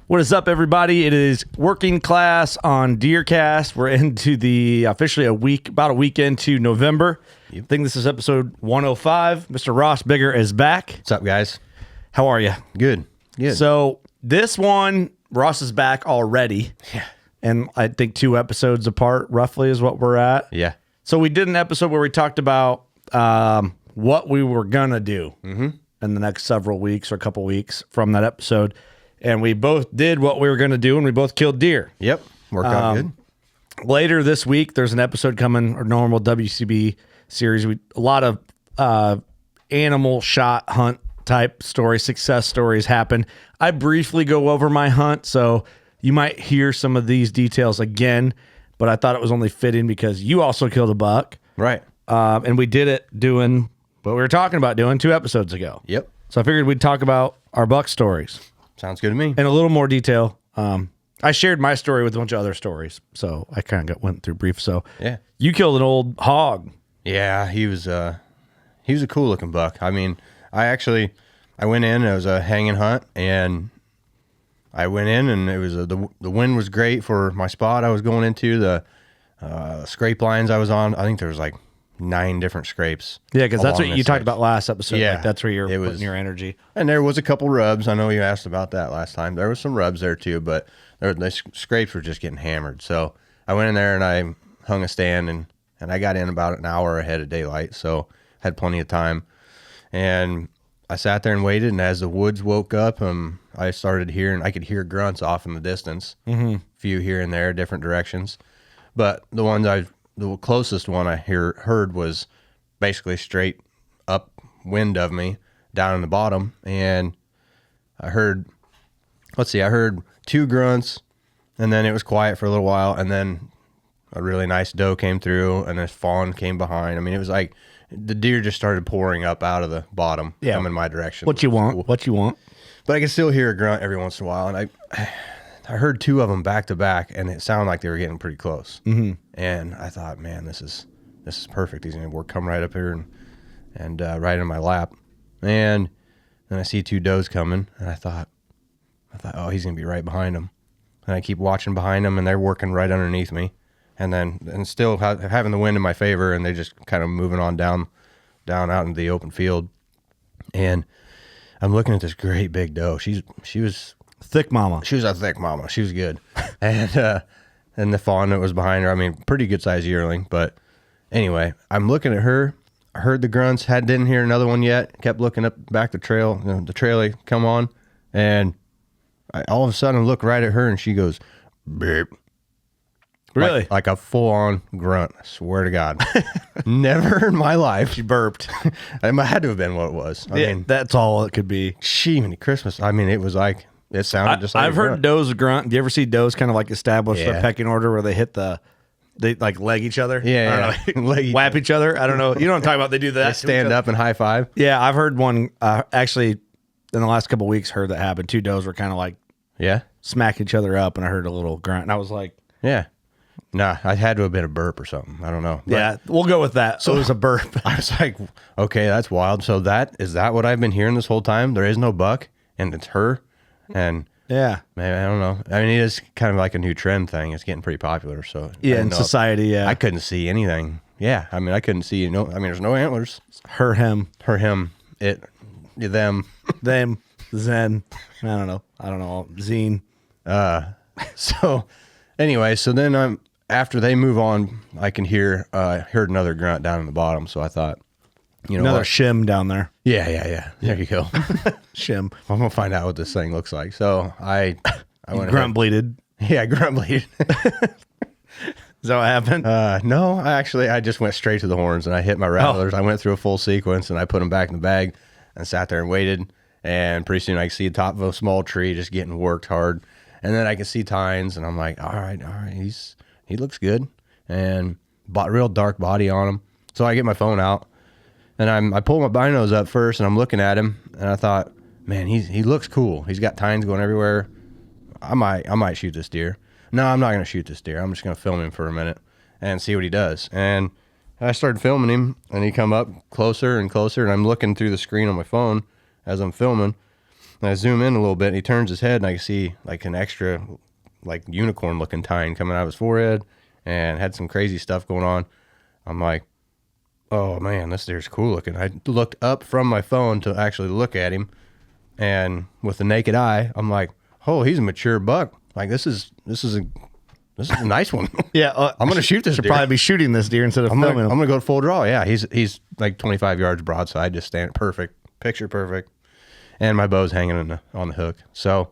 What is up, everybody? It is Working Class on Deercast. We're into officially about a week into November. I think this is episode 105. Mr. Ross Bigger is back. What's up, guys? How are you? Good. So this one, Ross is back already. Yeah. And I think 2 episodes apart, roughly, is what we're at. Yeah. So we did an episode where we talked about what we were going to do in the next several weeks or a couple weeks from that episode. And we both did what we were going to do, and we both killed deer. Yep. Worked out good. Later this week, there's an episode coming, our normal WCB series. A lot of animal shot hunt type stories, success stories happen. I briefly go over my hunt, so you might hear some of these details again, but I thought it was only fitting because you also killed a buck. Right. And we did it doing what we were talking about doing 2 episodes ago. Yep. So I figured we'd talk about our buck stories. Sounds good to me. In a little more detail. I shared my story with a bunch of other stories, so I kind of went through brief. So Yeah. you killed an old hog. Yeah, he was a cool looking buck. I mean, I went in, it was a hanging hunt, and I went in, and it was the wind was great for my spot I was going into. The scrape lines I was on, I think there was like 9 different scrapes. Yeah, because that's what you talked edge. about last episode. Yeah, Like, that's where you're it putting was- your energy. And there was a couple rubs. I know you asked about that last time. There was some rubs there too, but the scrapes were just getting hammered. So I went in there and I hung a stand, and I got in about an hour ahead of daylight, so had plenty of time. And I sat there and waited, and as the woods woke up, I started hearing, I could hear grunts off in the distance, a few here and there, different directions. But the closest one I heard was basically straight upwind of me down in the bottom. And I heard 2 grunts, and then it was quiet for a little while. And then a really nice doe came through, and a fawn came behind. I mean, it was like the deer just started pouring up out of the bottom, coming my direction. What you want? Cool. What you want? But I could still hear a grunt every once in a while. And I heard 2 of them back to back, and it sounded like they were getting pretty close. Mm-hmm. And I thought, man, this is perfect. He's going to come right up here and right in my lap. And then I see 2 does coming, and I thought, oh, he's going to be right behind him. And I keep watching behind him, and they're working right underneath me. And still having the wind in my favor, and they're just kind of moving on down out into the open field. And I'm looking at this great big doe. She was Thick mama. She was a thick mama. She was good. And the fawn that was behind her, I mean, pretty good sized yearling. But anyway, I'm looking at her. I heard the grunts, didn't hear another one yet. Kept looking up back the trail, the trail come on. And I all of a sudden look right at her, and she goes, beep. Really? Like a full on grunt. I swear to God. Never in my life. She burped. It had to have been what it was. I mean, that's all it could be. many Christmas. I mean, it was like, it sounded just like I've a heard grunt. does grunt. Do you ever see does kind of like establish Yeah. their pecking order where they like leg each other? Yeah, I don't know. Leg- Whap each other? I don't know. You know what I'm talking about? They do that. They stand up and high five. Yeah, I've heard one actually in the last couple of weeks heard that happen. 2 does were kind of like Yeah. smack each other up, and I heard a little grunt, and I was like, Yeah. Nah, I had to have been a burp or something. I don't know. But yeah, we'll go with that. So it was a burp. I was like, okay, that's wild. So is that what I've been hearing this whole time? There is no buck, and it's her. And Yeah. maybe, I don't know. I mean, it is kind of like a new trend thing. It's getting pretty popular. So I Yeah, didn't in know. society, yeah. I couldn't see anything. Yeah. I mean, I couldn't see, there's no antlers. Her, him, Her, him, it, them. them, zen. I don't know. Zine. So anyway, so then after they move on, I can heard another grunt down in the bottom. So I thought, Another what? shim down there. Yeah. There you go. Shim. I'm gonna find out what this thing looks like. So I went Grunt bleeded. ahead. Yeah, grunt bleed. Is that what happened? No, I just went straight to the horns, and I hit my rattlers. I went through a full sequence, and I put them back in the bag and sat there and waited. And pretty soon I could see the top of a small tree just getting worked hard. And then I could see tines, and I'm like, all right, he looks good. And real dark body on him. So I get my phone out, and I pull my binos up first, and I'm looking at him, and I thought, man, he looks cool. He's got tines going everywhere. I might shoot this deer. No, I'm not going to shoot this deer. I'm just going to film him for a minute and see what he does. And I started filming him, and he come up closer and closer, and I'm looking through the screen on my phone as I'm filming, And I zoom in a little bit, and he turns his head, and I can see like an extra, like unicorn looking tine coming out of his forehead, and had some crazy stuff going on. I'm like, oh man, this deer's cool looking. I looked up from my phone to actually look at him, and with the naked eye, I'm like, oh, he's a mature buck. Like this is a nice one. Yeah, I'm gonna shoot this should deer. probably be shooting this deer instead of filming I'm him. gonna go full draw. Yeah, he's like 25 yards broadside, just stand perfect, picture perfect, and my bow's hanging on the hook. So,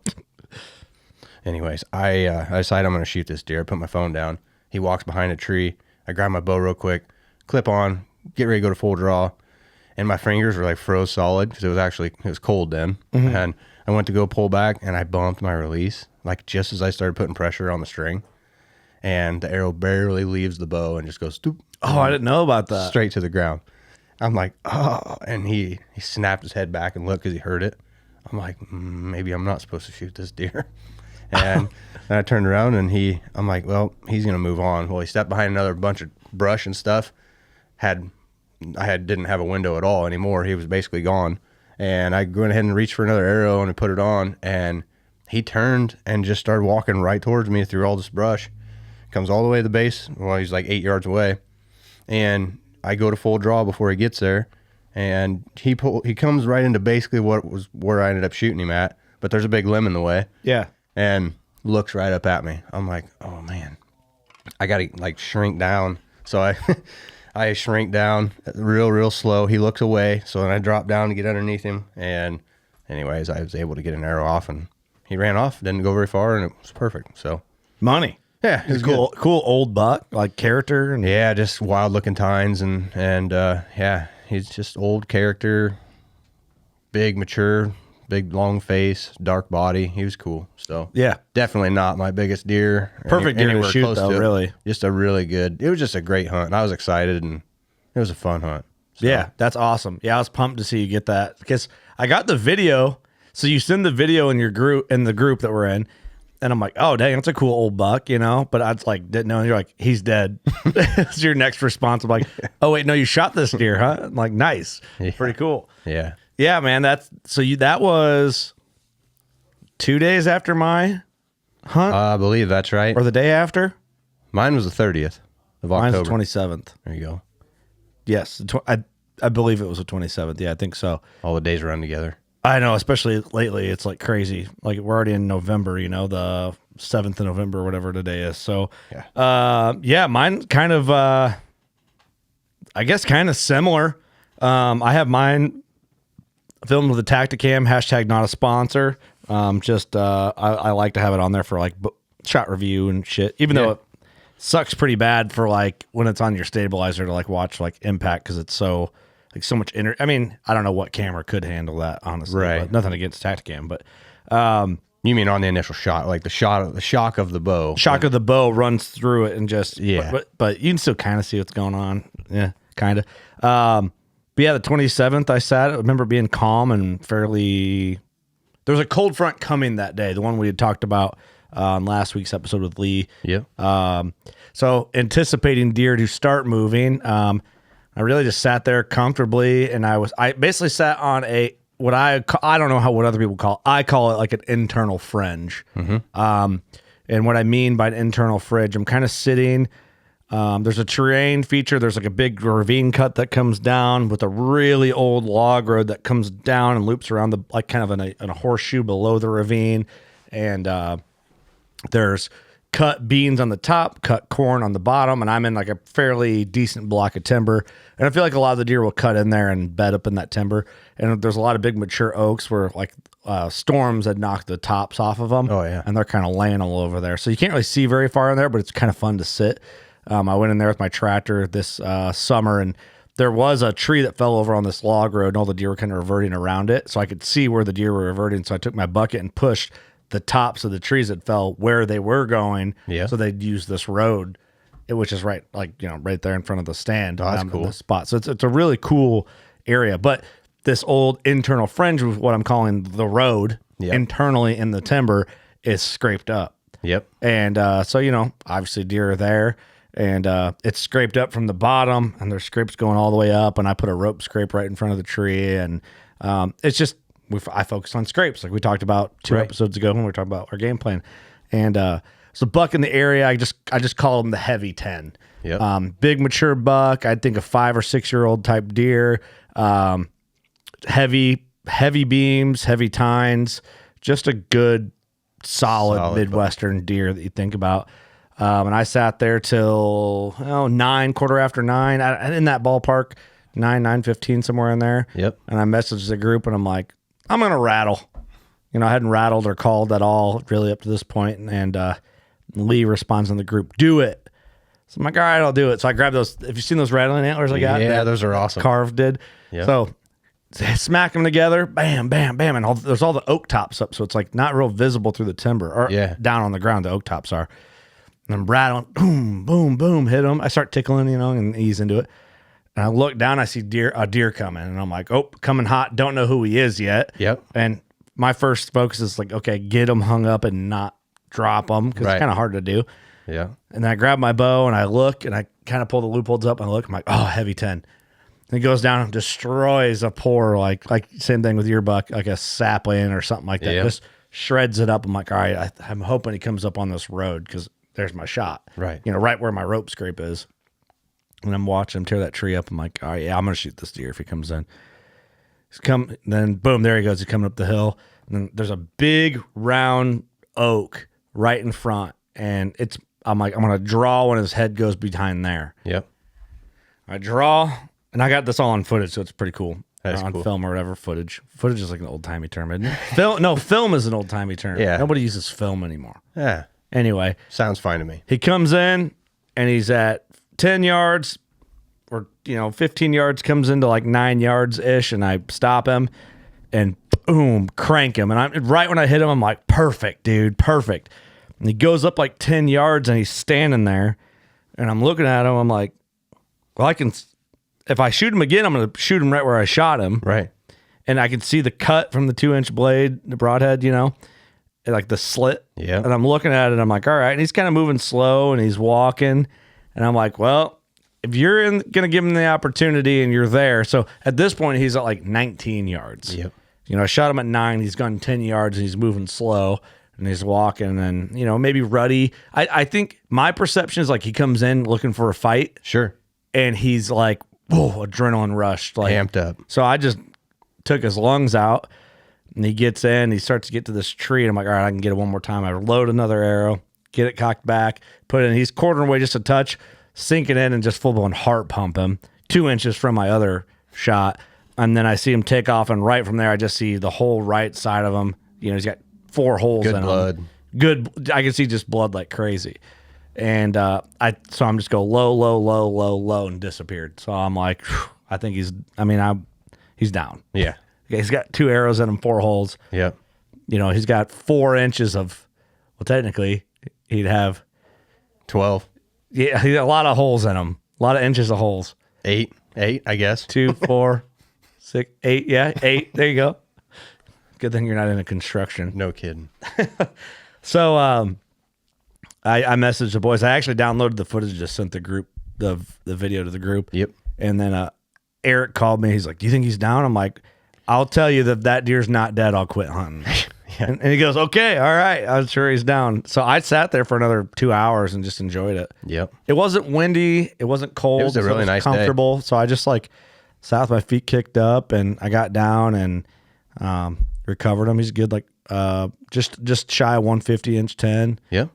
anyways, I decide I'm gonna shoot this deer. I put my phone down. He walks behind a tree. I grab my bow real quick, clip on, get ready to go to full draw, and my fingers were like froze solid because it was cold then, and I went to go pull back and I bumped my release like just as I started putting pressure on the string. And the arrow barely leaves the bow and just goes stoop. Oh, I didn't know about that. Straight to the ground. I'm like, oh, and he snapped his head back and looked because he heard it. I'm like, maybe I'm not supposed to shoot this deer. And then I turned around and I'm like, well, he's gonna move on. Well, he stepped behind another bunch of brush and stuff. Didn't have a window at all anymore. He was basically gone. And I went ahead and reached for another arrow and I put it on, and he turned and just started walking right towards me through all this brush. Comes all the way to the base. Well, he's like 8 yards away, and I go to full draw before he gets there, and he comes right into basically where I ended up shooting him at, but there's a big limb in the way. Yeah. And looks right up at me. I'm like, oh man, I gotta like shrink down. So I shrink down real slow. He looks away, so then I drop down to get underneath him, and anyways, I was able to get an arrow off, and he ran off. Didn't go very far, and it was perfect. So Money. yeah, He's cool old buck, like character. And yeah, just wild looking tines, and yeah, he's just old character, big, mature, big, long face, dark body. He was cool. So yeah, definitely not my biggest deer. Perfect deer to anywhere shoot close though, to it. really. Just a really good. It was just a great hunt. I was excited, and it was a fun hunt. So, yeah, that's awesome. Yeah, I was pumped to see you get that because I got the video. So you send the video in the group that we're in. And I'm like, oh, dang, that's a cool old buck, you know? But I just didn't know. And you're like, he's dead. It's your next response. I'm like, oh, wait, no, you shot this deer, huh? I'm like, nice. Yeah. Pretty cool. Yeah. Yeah, man. That was 2 days after my hunt I believe that's right. or the day after? Mine was the 30th of October. Mine's the 27th. There you go. Yes. I believe it was the 27th. Yeah, I think so. All the days run together. I know, especially lately, it's like crazy. Like we're already in November, you know, the 7th of November, whatever today is. So, yeah, mine kind of, I guess, kind of similar. I have mine filmed with a Tacticam, hashtag not a sponsor. I like to have it on there for like shot review and shit, even though it sucks pretty bad for like when it's on your stabilizer to like watch like impact because it's so much I mean, I don't know what camera could handle that, honestly. Right. But nothing against Tacticam, but You mean on the initial shot, like the shock of the bow. shock of the bow runs through it and just Yeah. But you can still kind of see what's going on. Yeah, kind of. But yeah, the 27th, I remember being calm and fairly. There was a cold front coming that day, the one we had talked about on last week's episode with Lee. Yep. So anticipating deer to start moving. I really just sat there comfortably, and I basically sat on what I don't know what other people call. I call it like an internal fringe. Mm-hmm. And what I mean by an internal fringe, I'm kind of sitting. There's a terrain feature. There's like a big ravine cut that comes down with a really old log road that comes down and loops around like kind of in a horseshoe below the ravine, and there's cut beans on the top, cut corn on the bottom, and I'm in like a fairly decent block of timber. And I feel like a lot of the deer will cut in there and bed up in that timber. And there's a lot of big mature oaks where like storms had knocked the tops off of them. Oh, yeah. And they're kind of laying all over there. So you can't really see very far in there, but it's kind of fun to sit. I went in there with my tractor this summer, and there was a tree that fell over on this log road, and all the deer were kind of reverting around it. So I could see where the deer were reverting. So I took my bucket and pushed the tops of the trees that fell where they were going. Yeah. So they'd use this road, which is right there in front of the stand. Oh, that's in cool. the spot. So it's a really cool area. But this old internal fringe, what I'm calling the road, internally in the timber, is scraped up. Yep. And so, obviously deer are there, and it's scraped up from the bottom, and there's scrapes going all the way up, and I put a rope scrape right in front of the tree, and it's just I focused on scrapes, like we talked about two Right. episodes ago when we were talking about our game plan. And it's a buck in the area. I just call him the heavy 10. Yep. Big mature buck. I think a 5 or 6 year old type deer. Heavy beams, heavy tines. Just a good, solid Midwestern deer that you think about. And I sat there till 9, quarter after 9, in that ballpark, 9:15, somewhere in there. Yep. And I messaged the group, and I'm like, I'm gonna rattle. I hadn't rattled or called at all really up to this point. And Lee responds in the group, do it. So I'm like, all right, I'll do it. So I grabbed those. Have you seen those rattling antlers I got? Yeah, those are awesome. Carved did. Yep. So smack them together, bam, bam, bam, and there's all the oak tops up, so it's like not real visible through the timber or down on the ground. The oak tops are. And I'm rattling, boom, boom, boom, hit them. I start tickling, and ease into it. And I look down, I see a deer coming, and I'm like, oh, coming hot. Don't know who he is yet. Yep. And my first focus is like, okay, get him hung up and not drop them because it's kind of hard to do. Yeah. And then I grab my bow and I look and I kind of pull the loopholes up and I look. I'm like, oh, heavy 10. And he goes down and destroys a poor, like same thing with your buck, like a sapling or something like that. Yep. Just shreds it up. I'm like, all right, I'm hoping he comes up on this road because there's my shot. Right. Right where my rope scrape is. And I'm watching him tear that tree up. I'm like, all right, yeah, I'm going to shoot this deer if he comes in. Then boom, there he goes. He's coming up the hill. And then there's a big round oak right in front. And I'm like, I'm going to draw when his head goes behind there. Yep. I draw, and I got this all on footage, so it's pretty cool. That's on cool. film or whatever. Footage is like an old-timey term, isn't it? Film is an old-timey term. Yeah. Nobody uses film anymore. Yeah. Anyway. Sounds fine to me. He comes in, and he's at 10 yards or 15 yards, comes into like 9 yards-ish, and I stop him and boom, crank him. And right when I hit him, I'm like, perfect, dude, perfect. And he goes up like 10 yards, and he's standing there, and I'm looking at him. I'm like, well, if I shoot him again, I'm going to shoot him right where I shot him. Right. And I can see the cut from the 2-inch blade, the broadhead, like the slit. Yeah. And I'm looking at it, I'm like, all right. And he's kind of moving slow, and he's walking. And I'm like, well, if you're going to give him the opportunity and you're there. So at this point, he's at like 19 yards. Yep. I shot him at 9. He's gone 10 yards, and he's moving slow, and he's walking, and, maybe ruddy. I think my perception is like he comes in looking for a fight. Sure. And he's like, whoa, adrenaline rushed. Like, Amped up. So I just took his lungs out, and he gets in. He starts to get to this tree, and I'm like, all right, I can get it one more time. I load another arrow, get it cocked back, put it in. He's quartering away just a touch, sinking in, and just full-blown heart pump him 2 inches from my other shot. And then I see him take off, and right from there, I just see the whole right side of him. He's got 4 holes in him. Good. I can see just blood like crazy. And so I'm just go low, low, low, low, low, and disappeared. So I'm like, I think he's down. Yeah. He's got 2 arrows in him, 4 holes. Yep. He's got 4 inches of, well, technically, he'd have 12. Yeah, he got a lot of holes in him. A lot of inches of holes. 8, I guess. 2, 4, 6, 8. Yeah, 8. There you go. Good thing you're not into construction. No kidding. So I messaged the boys. I actually downloaded the footage, just sent the group the video to the group. Yep. And then Eric called me. He's like, "Do you think he's down?" I'm like, "I'll tell you that deer's not dead. I'll quit hunting." Yeah. And he goes, "Okay, all right. I'm sure he's down." So I sat there for another 2 hours and just enjoyed it. Yep. It wasn't windy. It wasn't cold. It was a really nice day. Comfortable. So I just sat with my feet kicked up, and I got down and recovered him. He's good, just shy of 150-inch 10. Yep.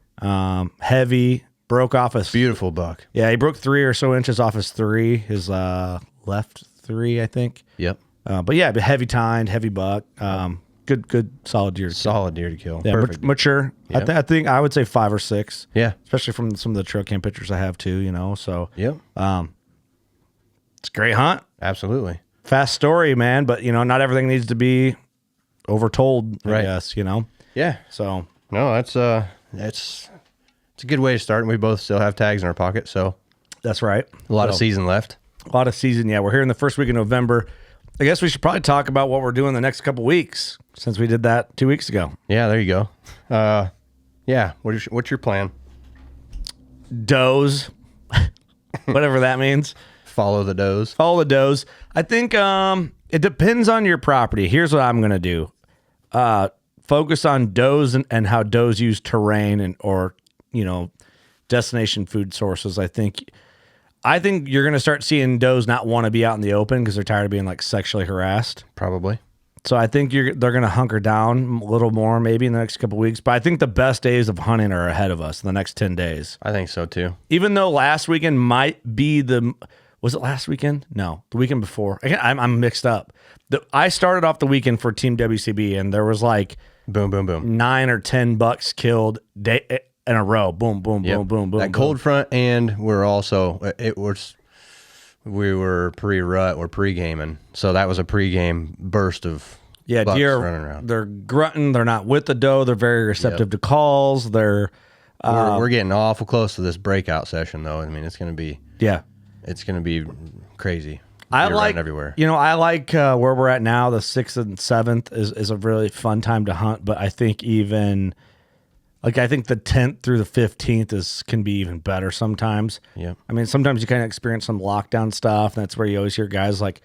Heavy, broke off his Beautiful buck. Yeah, he broke 3 or so inches off his 3, his left 3, I think. Yep. But yeah, heavy tined, heavy buck. Good, solid deer. Solid deer to kill. Yeah, Perfect. mature. Yep. I think I would say 5 or 6. Yeah. Especially from some of the trail cam pictures I have too. So Yep. it's a great hunt. Absolutely. Fast story, man. But not everything needs to be overtold. I Right. guess Yeah. So No, it's a good way to start, and we both still have tags in our pocket, so that's right. a lot of season left. A lot of season. Yeah, we're here in the first week of November. I guess we should probably talk about what we're doing the next couple weeks since we did that 2 weeks ago. Yeah, there you go. Yeah. What's your plan? Does, whatever that means. Follow the does. Follow the does. I think It depends on your property. Here's what I'm going to do. Focus on does and how does use terrain or destination food sources. I think you're going to start seeing does not want to be out in the open because they're tired of being like sexually harassed. Probably. So I think they're going to hunker down a little more maybe in the next couple of weeks. But I think the best days of hunting are ahead of us in the next 10 days. I think so too. Even though last weekend might be was it last weekend? No, the weekend before. I'm mixed up. I started off the weekend for Team WCB and there was like boom, boom, boom, 9 or 10 bucks killed in a row. Boom, boom, boom, boom, boom. That cold front, and we were pre-rut, we're pre-gaming, so that was a pre-game burst of bucks deer running around. They're grunting. They're not with the doe. They're very receptive to calls. We're getting awful close to this breakout session, though. I mean, it's gonna be crazy. I like everywhere. I like where we're at now. The 6th and 7th is a really fun time to hunt, but I think even. I think the 10th through the 15th can be even better sometimes. Yeah. I mean, sometimes you kind of experience some lockdown stuff. And that's where you always hear guys like,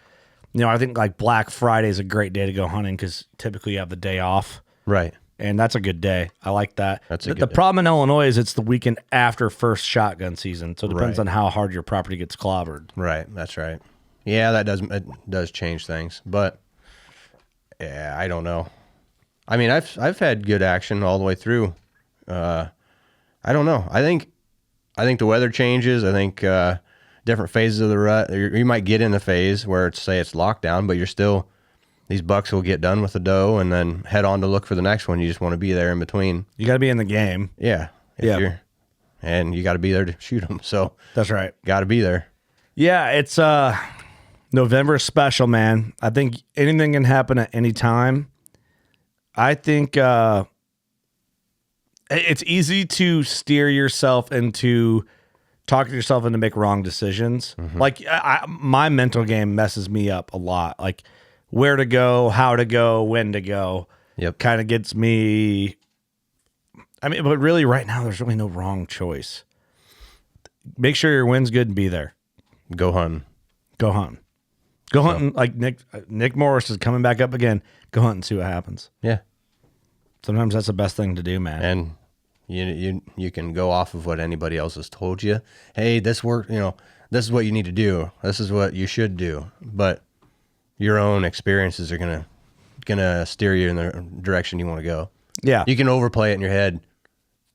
I think like Black Friday is a great day to go hunting because typically you have the day off. Right. And that's a good day. I like that. The problem in Illinois is it's the weekend after first shotgun season. So it depends on how hard your property gets clobbered. Right. That's right. Yeah, it does change things. But yeah, I don't know. I mean, I've had good action all the way through. I don't know. I think the weather changes. I think different phases of the rut. You might get in a phase where it's lockdown, but you're still these bucks will get done with the doe and then head on to look for the next one. You just want to be there in between. You got to be in the game. Yeah. And you got to be there to shoot them. So that's right. Got to be there. Yeah, it's November is special, man. I think anything can happen at any time. I think. It's easy to steer yourself into talking yourself into make wrong decisions. Mm-hmm. Like my mental game messes me up a lot. Like where to go, how to go, when to go. Yep. Kind of gets me. I mean, but really right now there's really no wrong choice. Make sure your wind's good and be there. Go hunting. Go hunting. Go hunting. Like Nick Morris is coming back up again. Go hunt and see what happens. Yeah. Sometimes that's the best thing to do, man. And you can go off of what anybody else has told you. Hey, this work, this is what you need to do. This is what you should do. But your own experiences are gonna steer you in the direction you want to go. Yeah. You can overplay it in your head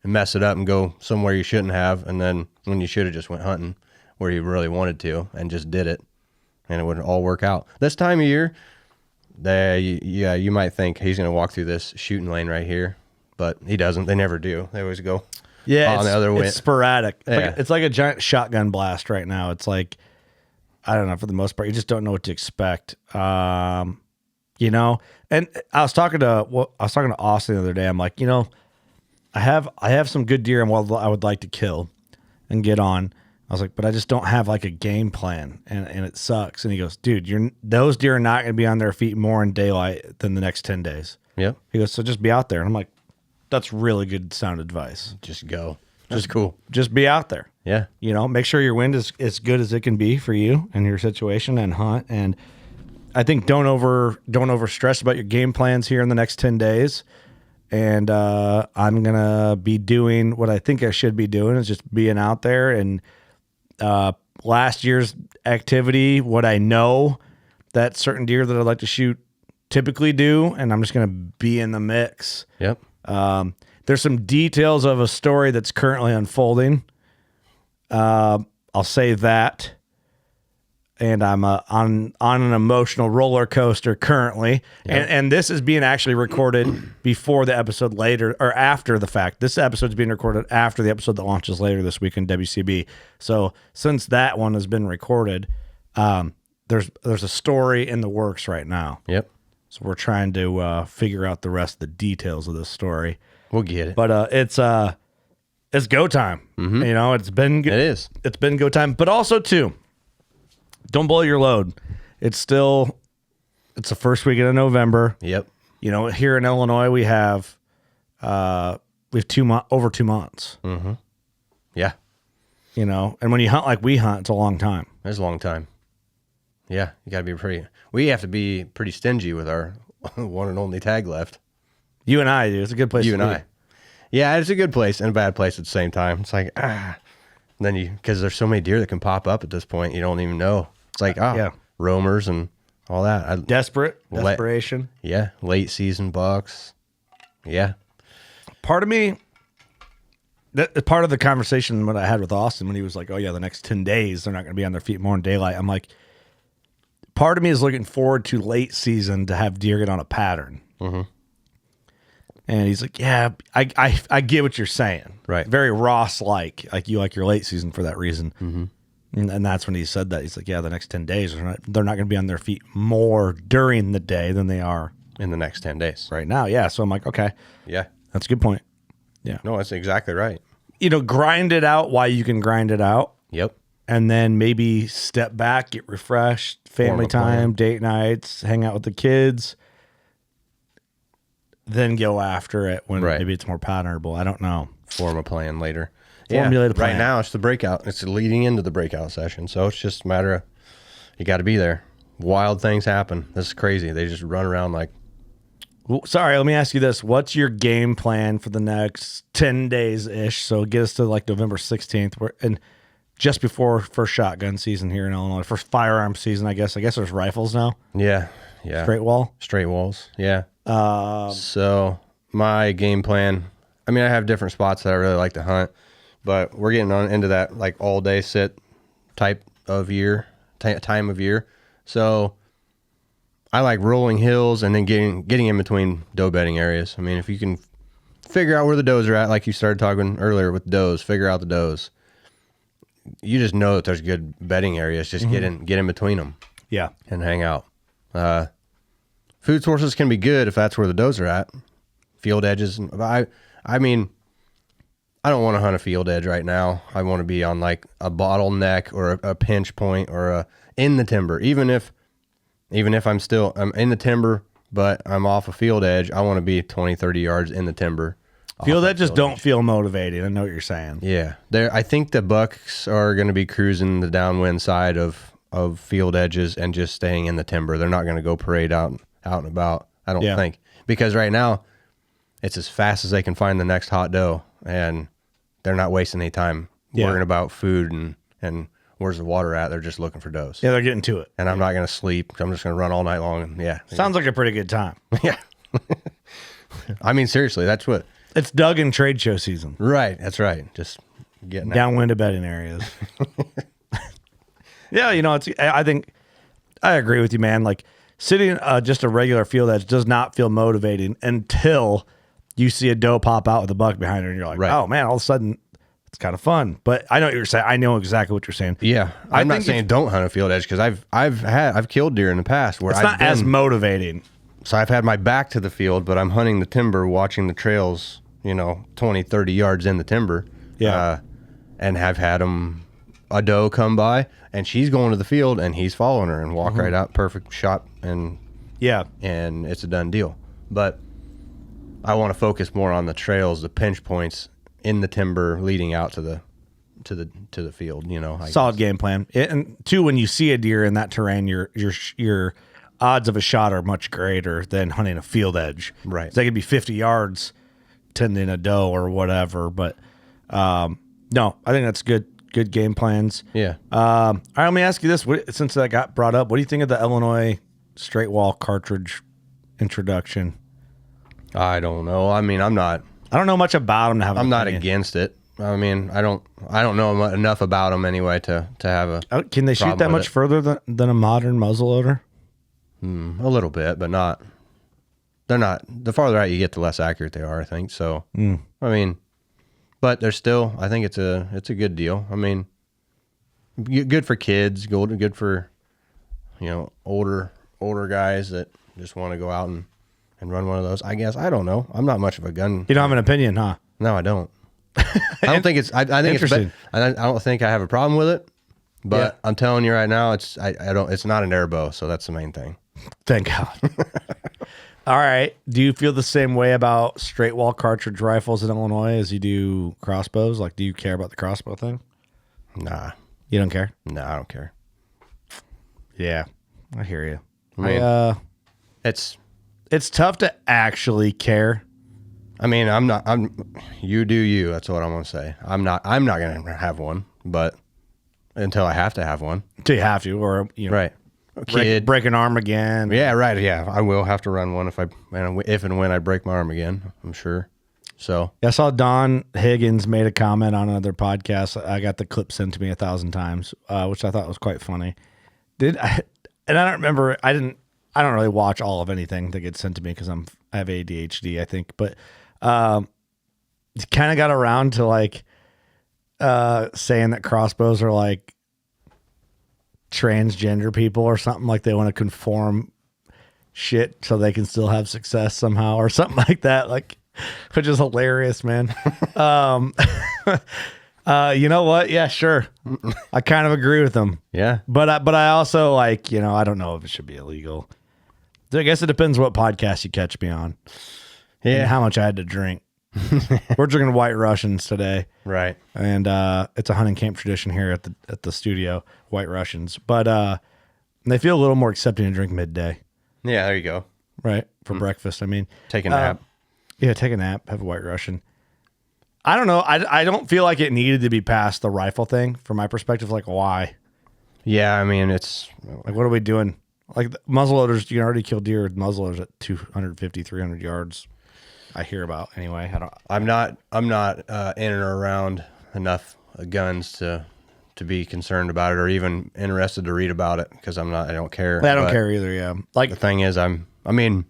and mess it up and go somewhere you shouldn't have, and then when you should have just went hunting where you really wanted to and just did it, and it would all work out. This time of year, you might think he's gonna walk through this shooting lane right here. But he doesn't. They never do. They always go on the other way. It's sporadic. Yeah. It's like a giant shotgun blast right now. It's like, I don't know, for the most part, you just don't know what to expect. And I was talking to Austin the other day. I'm like, I have some good deer and what I would like to kill and get on. I was like, but I just don't have like a game plan and it sucks. And he goes, dude, those deer are not going to be on their feet more in daylight than the next 10 days. Yep. He goes, so just be out there. And I'm like, that's really good sound advice. Just go. That's cool. Just be out there. Yeah. Make sure your wind is as good as it can be for you and your situation and hunt. And I think don't over stress about your game plans here in the next 10 days. And I'm going to be doing what I think I should be doing is just being out there and last year's activity, what I know that certain deer that I'd like to shoot typically do. And I'm just going to be in the mix. Yep. There's some details of a story that's currently unfolding. I'll say that. And I'm on an emotional roller coaster currently. Yep. And this is being actually recorded before the episode later or after the fact. This episode's being recorded after the episode that launches later this week in WCB. So since that one has been recorded, there's a story in the works right now. Yep. So we're trying to figure out the rest of the details of this story. We'll get it. But it's go time. Mm-hmm. It's been It is. It's been go time. But also too, don't blow your load. It's the first weekend of November. Yep. Here in Illinois we have over 2 months. Mm-hmm. Yeah. And when you hunt like we hunt, it's a long time. It's a long time. Yeah, you got to be pretty. We have to be pretty stingy with our one and only tag left. You and I, dude. It's a good place. You to and be. I. Yeah, it's a good place and a bad place at the same time. It's like then because there's so many deer that can pop up at this point, you don't even know. It's like yeah. roamers and all that. Desperation. Yeah, late season bucks. Yeah. Part of me, part of the conversation that I had with Austin when he was like, "Oh yeah, the next 10 days they're not going to be on their feet more in daylight." I'm like, part of me is looking forward to late season to have deer get on a pattern. Mm-hmm. And he's like, "Yeah, I get what you're saying. Right. Very Ross like you like your late season for that reason." Mm-hmm. And that's when he said that. He's like, "Yeah, the next 10 days they're not going to be on their feet more during the day than they are in the next 10 days right now." Yeah. So I'm like, okay, yeah, that's a good point. Yeah. No, that's exactly right. Grind it out while you can grind it out. Yep. And then maybe step back, get refreshed, family time, date nights, hang out with the kids. Then go after it when maybe it's more patternable. I don't know. Form a plan later. Formulate a plan. Right now, it's the breakout. It's leading into the breakout session. So it's just a matter of you got to be there. Wild things happen. This is crazy. They just run around like. Well, sorry, let me ask you this. What's your game plan for the next 10 days-ish? So get us to like November 16th. And just before first shotgun season here in Illinois. First firearm season, I guess. I guess there's rifles now. Yeah. Yeah. Straight walls. Yeah. So my game plan, I mean, I have different spots that I really like to hunt, but we're getting into that like all day sit type of time of year. So I like rolling hills and then getting in between doe bedding areas. I mean, if you can figure out where the does are at, like you started talking earlier with does, figure out the does. You just know that there's good bedding areas. Just get in between them. Yeah. And hang out. Food sources can be good if that's where the does are at. Field edges. I mean, I don't want to hunt a field edge right now. I want to be on like a bottleneck or a pinch point or in the timber. Even if I'm in the timber, but I'm off a field edge, I want to be 20, 30 yards in the timber. Field edges don't feel motivating. I know what you're saying. Yeah. I think the bucks are going to be cruising the downwind side of field edges and just staying in the timber. They're not going to go parade out and about, I don't think. Because right now, it's as fast as they can find the next hot doe, and they're not wasting any time worrying about food and where's the water at. They're just looking for does. Yeah, they're getting to it. And I'm not going to sleep. I'm just going to run all night long. And Sounds like a pretty good time. Yeah. I mean, seriously, that's what. It's Doug and trade show season. Right. That's right. Just getting downwind of bedding areas. Yeah, I think I agree with you, man. Like sitting just a regular field edge does not feel motivating until you see a doe pop out with a buck behind her, and you're like, oh man, all of a sudden it's kind of fun. But I know what you're saying. I know exactly what you're saying. Yeah, I'm not saying don't hunt a field edge because I've killed deer in the past where it's not as motivating. So I've had my back to the field, but I'm hunting the timber, watching the trails, 20, 30 yards in the timber. Yeah, and have had a doe come by, and she's going to the field, and he's following her and walk right out, perfect shot, and it's a done deal. But I want to focus more on the trails, the pinch points in the timber leading out to the field. Solid game plan. And two, when you see a deer in that terrain, your odds of a shot are much greater than hunting a field edge. Right. They could be 50 yards tending a doe or whatever, but no, I think that's good game plans. Yeah. All right, let me ask you this. Since that got brought up, what do you think of the Illinois straight wall cartridge introduction? I don't know. I mean, I don't know much about them to have. I'm not against it. I mean, I don't know enough about them anyway to have a. Can they shoot that much further than a modern muzzleloader? A little bit, but not. They're not. The farther out you get, the less accurate they are, I think. So, I mean, but they're still. I think it's a good deal. I mean, good for kids. Good for older guys that just want to go out and run one of those. I guess I don't know. I'm not much of a gun. You don't have an opinion, huh? No, I don't. I don't think it's. I think Interesting. I don't think I have a problem with it. But I'm telling you right now, it's not an air bow, so that's the main thing. Thank God. All right. Do you feel the same way about straight wall cartridge rifles in Illinois as you do crossbows? Like, do you care about the crossbow thing? Nah. You don't care? No, I don't care. Yeah. I hear you. I mean, It's tough to actually care. I mean, you do you. That's what I'm going to say. I'm not going to have one, but until I have to have one. Until you have to, or, you know, right. break an arm again. Yeah, right. Yeah. I will have to run one if and when I break my arm again, I'm sure. So I saw Don Higgins made a comment on another podcast. I got the clip sent to me 1,000 times, which I thought was quite funny. And I don't remember. I don't really watch all of anything that gets sent to me because I have ADHD, I think. But kind of got around to like saying that crossbows are like transgender people or something, like they want to conform shit so they can still have success somehow or something like that. Like, which is hilarious, man. You know what? Yeah, sure. I kind of agree with them. yeah. But I also like, you know, I don't know if it should be illegal. I guess it depends what podcast you catch me on. Yeah. And how much I had to drink. We're drinking White Russians today. Right. And it's a hunting camp tradition here at the studio, White Russians. But they feel a little more accepting to drink midday. Yeah, there you go. Right? For breakfast, I mean. Take a nap. Yeah, take a nap, have a White Russian. I don't know. I don't feel like it needed to be past the rifle thing from my perspective. Like, why? Yeah, I mean, it's Like, what are we doing? Like, muzzleloaders, you can already kill deer with muzzleloaders at 250, 300 yards. I hear about anyway. I'm not in and around enough guns to be concerned about it or even interested to read about it because I don't care. I don't care either. Yeah. Like, the thing is, I mean,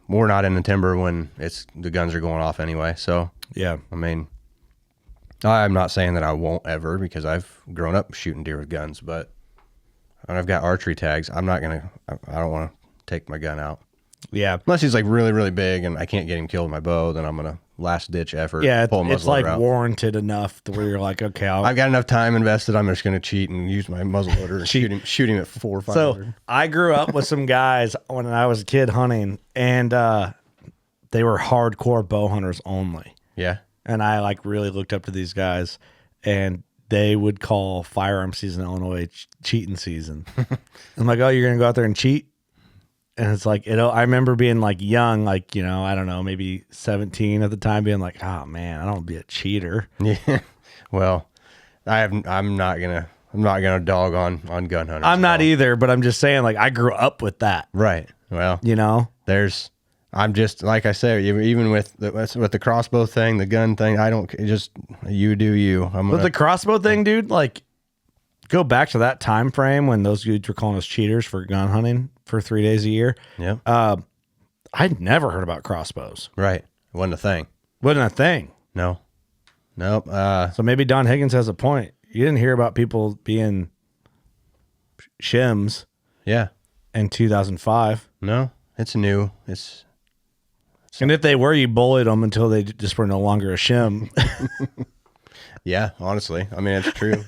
we're not in the timber when the guns are going off anyway. So yeah. I mean, I'm not saying that I won't ever because I've grown up shooting deer with guns, but when I've got archery tags, I don't want to take my gun out. Yeah. Unless he's like really, really big and I can't get him killed with my bow, then I'm going to last ditch effort. Yeah. Pull a It's like out. warranted enough to where you're like, okay, I've got enough time invested. I'm just going to cheat and use my muzzleloader and shoot him at 4 or 5. So I grew up with some guys when I was a kid hunting, and they were hardcore bow hunters only. Yeah. And I like really looked up to these guys, and they would call firearm season in Illinois cheating season. I'm like, oh, you're going to go out there and cheat? And it's like, I remember being like young, like, you know, I don't know, maybe 17 at the time, being like, oh man, I don't want to be a cheater. Yeah. Well, I'm not gonna dog on gun hunters. I'm not either, but I'm just saying, like, I grew up with that. Right. Well, You know? I'm just like I say, even with the crossbow thing, the gun thing, I don't just you do you. But the crossbow thing, dude, like, go back to that time frame when those dudes were calling us cheaters for gun hunting for 3 days a year. Yeah. I'd never heard about crossbows. Right. It wasn't a thing. Wasn't a thing. No. Nope. So maybe Don Higgins has a point. You didn't hear about people being shims Yeah. in 2005. No. It's new. And if they were, you bullied them until they just were no longer a shim. Yeah. Honestly, I mean, it's true.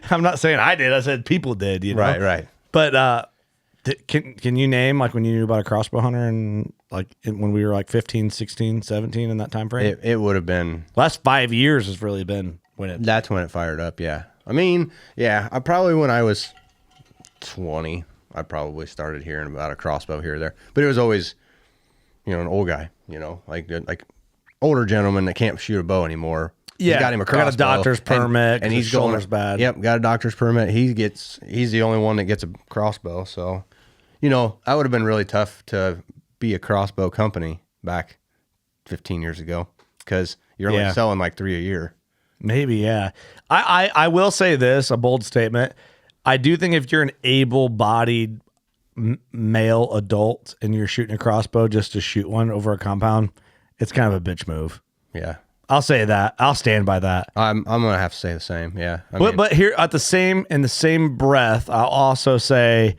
I'm not saying I did. I said people did. You know? Right. Right. But can you name, like, when you knew about a crossbow hunter and like when we were like 15, 16, 17 in that time frame? It would have been. Last 5 years has really been when it. That's when it fired up. Yeah. I mean, yeah. When I was 20, I probably started hearing about a crossbow here or there, but it was always, an old guy, like older gentleman that can't shoot a bow anymore. Yeah, he's got him a crossbow, got a doctor's permit, and he's his shoulder's bad. Yep, got a doctor's permit. He's the only one that gets a crossbow. So, I would have been really tough to be a crossbow company back 15 years ago because you're only selling like 3 a year. Maybe, yeah. I will say this, a bold statement. I do think if you're an able-bodied male adult and you're shooting a crossbow just to shoot one over a compound, it's kind of a bitch move. Yeah. I'll say that. I'll stand by that. I'm gonna have to say the same. Yeah. But here in the same breath, I'll also say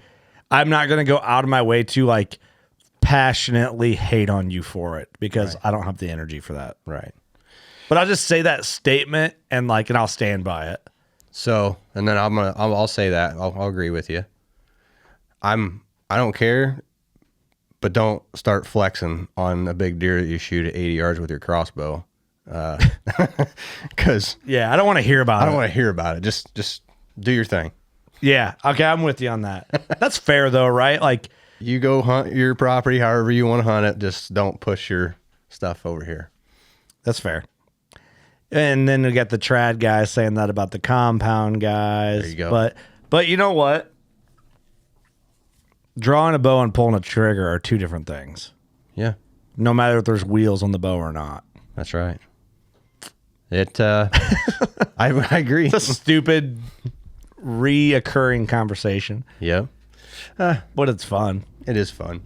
I'm not gonna go out of my way to like passionately hate on you for it because I don't have the energy for that. Right. But I'll just say that statement and I'll stand by it. So, and then I'll say that I'll agree with you. I don't care, but don't start flexing on a big deer that you shoot at 80 yards with your crossbow. Because I don't want to hear about it. I don't want to hear about it. Just do your thing. Yeah. Okay, I'm with you on that. That's fair though, right? Like, You go hunt your property however you want to hunt it. Just don't push your stuff over here. that's fair. And then we got the trad guys saying that about the compound guys. There you go. But you know what? Drawing a bow and pulling a trigger are two different things. Yeah, No matter if there's wheels on the bow or not. that's right. I agree. It's a stupid, reoccurring conversation, Yeah, but it's fun. it is fun.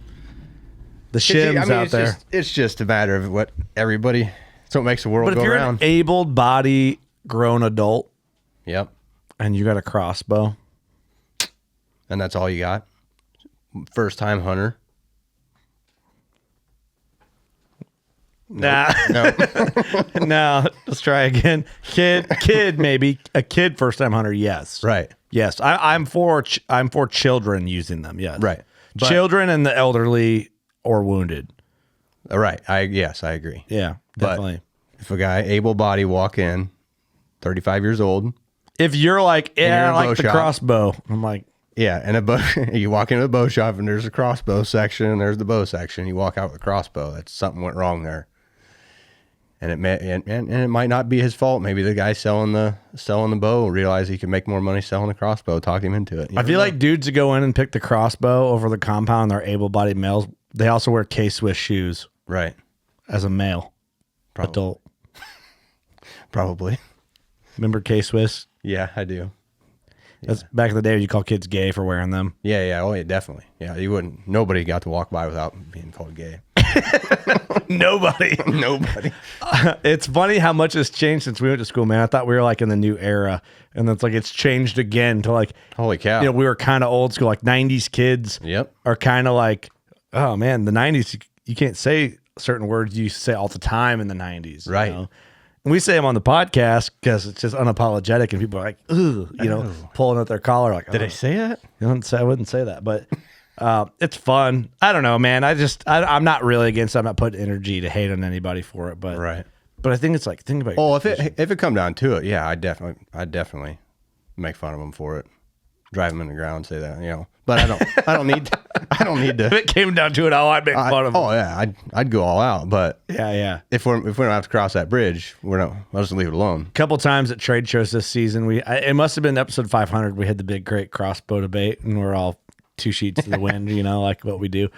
The shims out it's there. it's just a matter of what everybody. It's what makes the world But if go you're around. an able-bodied grown adult Yep, and you got a crossbow, and that's all you got. First time hunter. nah, No, no. Let's try again. Kid, maybe a kid first time hunter. Yes, right, yes. I'm for children using them. Yes, right, but, children and the elderly or wounded. right. I agree. Yeah, But definitely. if a guy able body walk in, 35 years old, If you're like, you're yeah, in I a bow like the shop. crossbow, I'm like, yeah, and a bow, you walk into a bow shop and there's a crossbow section and there's the bow section. You walk out with a crossbow. That's something went wrong there. And it may and it might not be his fault. Maybe the guy selling the bow realized he could make more money selling a crossbow. Talked him into it. You I never feel know. like dudes that go in and pick the crossbow over the compound, they're able-bodied males. They also wear K-Swiss shoes right, as a male adult. probably. Remember K-Swiss? Yeah, I do. That's back in the day when you call kids gay for wearing them. Yeah. Oh, yeah, definitely. Yeah, you wouldn't. Nobody got to walk by without being called gay. Nobody. Nobody. It's funny how much has changed since we went to school, man. I thought we were like in the new era, and it's like it's changed again to like, Holy cow. you know, we were kind of old school, like 90s kids Yep. are kind of like, oh man, the 90s, you can't say certain words you used to say all the time in the 90s. you Right. know? And we say them on the podcast because it's just unapologetic, and people are like, "Ugh," you know, pulling at their collar, like, Did I "Oh." say that? I wouldn't say that, but it's fun. I don't know, man. I'm not really against it. I'm not putting energy to hate on anybody for it, but Right. But I think it's like, think about Oh, if it come down to it, yeah, I'd definitely make fun of them for it, drive them in the ground, say that, you know. But I don't need to. if it came down to it, I'd make fun of them. Oh yeah, I'd go all out. But Yeah. if we don't have to cross that bridge, I'll just leave it alone. Couple times at trade shows this season, it must have been episode 500. We had the big great crossbow debate, and we're all two sheets to the wind, you know, like what we do.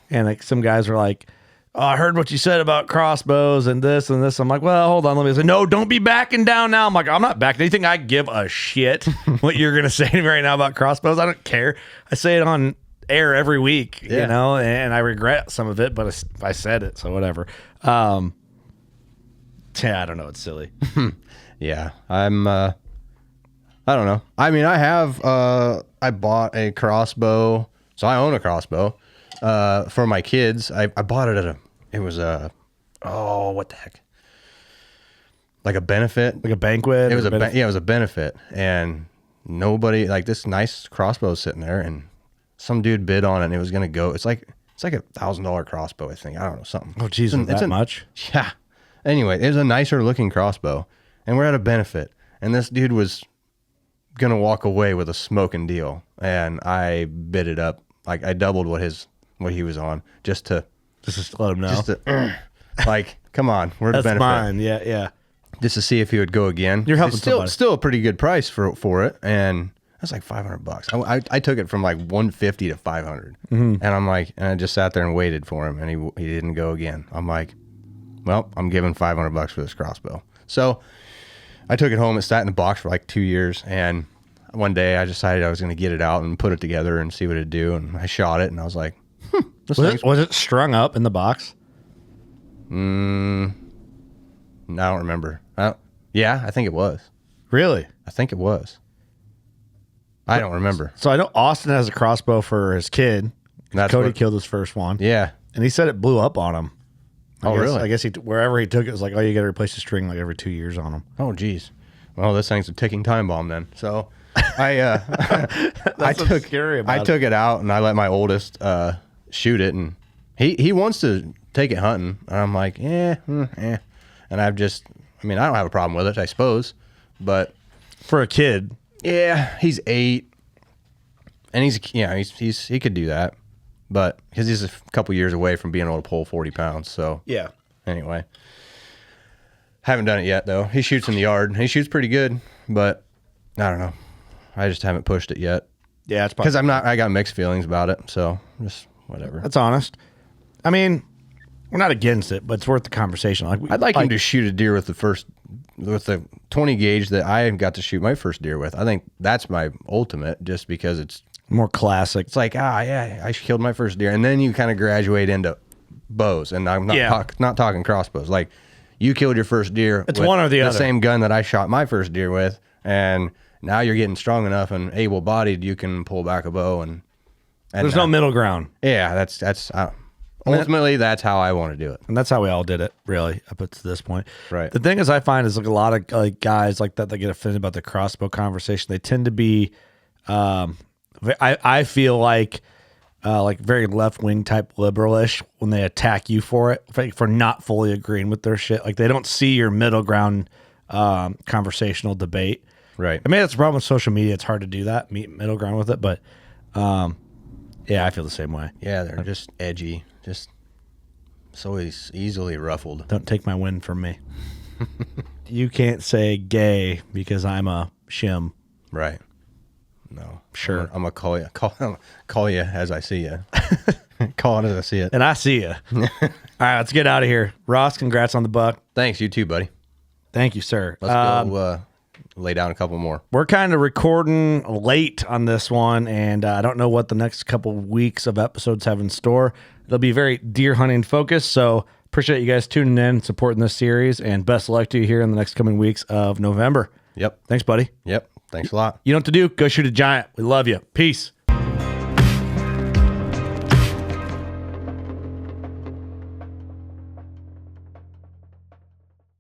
And like some guys were like, "Oh, I heard what you said about crossbows and this and this." I'm like, "Well, hold on, let me say, no, don't be backing down now." I'm like, "I'm not backing. Do you think I give a shit what you're gonna say to me right now about crossbows? I don't care. I say it on air every week, you Yeah. know, and I regret some of it, but I said it, so whatever." Yeah, I don't know. It's silly. Yeah, I don't know. I mean, I bought a crossbow, so I own a crossbow for my kids. I bought it what the heck? Like a benefit. Like a banquet. It was or it was a benefit, and nobody, like, this nice crossbow sitting there, and some dude bid on it, and it was gonna go. It's like $1,000 crossbow, I think. I don't know, something. Oh, geez, that much? Yeah. Anyway, it was a nicer looking crossbow, and we're at a benefit, and this dude was gonna walk away with a smoking deal, and I bid it up. Like, I doubled what he was on just to let him know. like, come on, we're at a That's benefit. mine. Yeah. Just to see if he would go again. You're helping It's still somebody. still a pretty good price for it, and that's like $500. I took it from like 150 to 500, and I'm like, and I just sat there and waited for him, and he didn't go again. I'm like, well, I'm giving $500 for this crossbow. So I took it home. It sat in the box for like 2 years, and one day I decided I was going to get it out and put it together and see what it'd do, and I shot it, and I was like, Was it strung up in the box? I don't remember. Yeah, I think it was. Really? I think it was. I don't remember. So I know Austin has a crossbow for his kid. That's Cody what- killed his first one. Yeah. And he said it blew up on him. Really? I guess wherever he took it was like, oh, you got to replace the string like every 2 years on him. Oh, geez. Well, this thing's a ticking time bomb then. So I what's scary about I took it out and I let my oldest shoot it, and he wants to take it hunting, and I'm like, and I don't have a problem with it, I suppose, but For a kid. yeah, he's 8. And he could do that, but because he's a couple years away from being able to pull 40 pounds. So Yeah. anyway, haven't done it yet though. He shoots in the yard. He shoots pretty good, but I don't know. I just haven't pushed it yet. Yeah, it's because I got mixed feelings about it. So just whatever. That's honest. I mean, we're not against it, but it's worth the conversation. I'd like him to shoot a deer with the 20 gauge that I got to shoot my first deer with. I think that's my ultimate, just because it's more classic. It's like, yeah, I killed my first deer. And then you kind of graduate into bows. And I'm not talking crossbows. Like, you killed your first deer. It's one or the other. The same gun that I shot my first deer with. And now you're getting strong enough and able-bodied, you can pull back a bow. And there's no middle ground. Yeah, that's ultimately, that's how I want to do it. And that's how we all did it, really, up to this point. Right. The thing is, I find is like a lot of like guys like that get offended about the crossbow conversation. They tend to be, I feel like very left wing type liberalish when they attack you for it, for not fully agreeing with their shit. Like they don't see your middle ground conversational debate. Right. I mean, that's the problem with social media. It's hard to do that, meet middle ground with it. But yeah, I feel the same way. Yeah, they're just edgy. Just so easily ruffled. Don't take my win from me. You can't say gay because I'm a shim. Right. No. Sure. I'm gonna call you as I see you. Call it as I see it. And I see you. All right, let's get out of here. Ross, congrats on the buck. Thanks, you too, buddy. Thank you, sir. Let's go lay down a couple more. We're kind of recording late on this one, and I don't know what the next couple weeks of episodes have in store. It'll be very deer hunting focused, so appreciate you guys tuning in, supporting this series, and best of luck to you here in the next coming weeks of November. Yep. Thanks, buddy. Yep. Thanks a lot. You know what to do. Go shoot a giant. We love you. Peace.